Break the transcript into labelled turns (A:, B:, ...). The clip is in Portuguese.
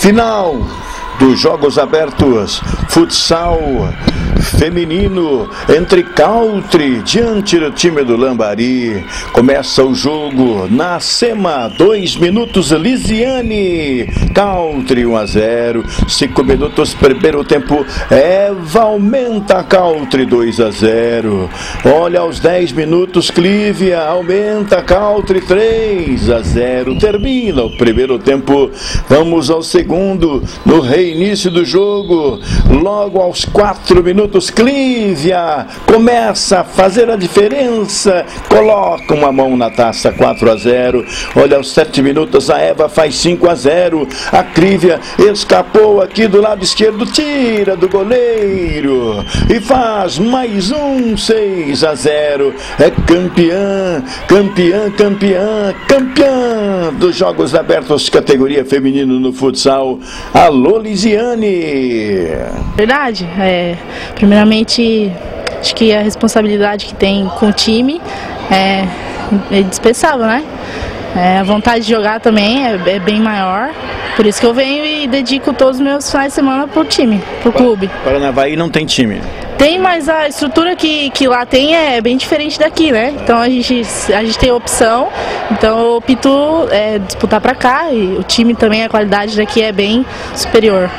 A: Final dos Jogos Abertos, futsal feminino entre Country diante do time do Lambari. Começa o jogo na SEMA, 2 minutos, Lisiane, Country 1-0, 5 minutos, primeiro tempo, Eva aumenta, Country 2-0. Olha, aos 10 minutos, Clívia aumenta, Country 3-0. Termina o primeiro tempo, vamos ao segundo, no reinício do jogo, logo aos 4 minutos, Clívia começa a fazer a diferença, coloca uma mão na taça, 4-0. Olha, aos 7 minutos a Eva faz 5-0. A Clívia escapou aqui do lado esquerdo, tira do goleiro e faz mais um, 6-0. É campeã dos Jogos Abertos, categoria feminino no futsal. Alô, Lisiane.
B: Verdade, primeiramente, acho que a responsabilidade que tem com o time é indispensável, né? A vontade de jogar também é bem maior, por isso que eu venho e dedico todos os meus finais de semana pro time, pro clube.
A: Paranavaí não tem time?
B: Tem, mas a estrutura que lá tem é bem diferente daqui, né? Então a gente tem opção, então eu opto disputar pra cá, e o time também, a qualidade daqui é bem superior.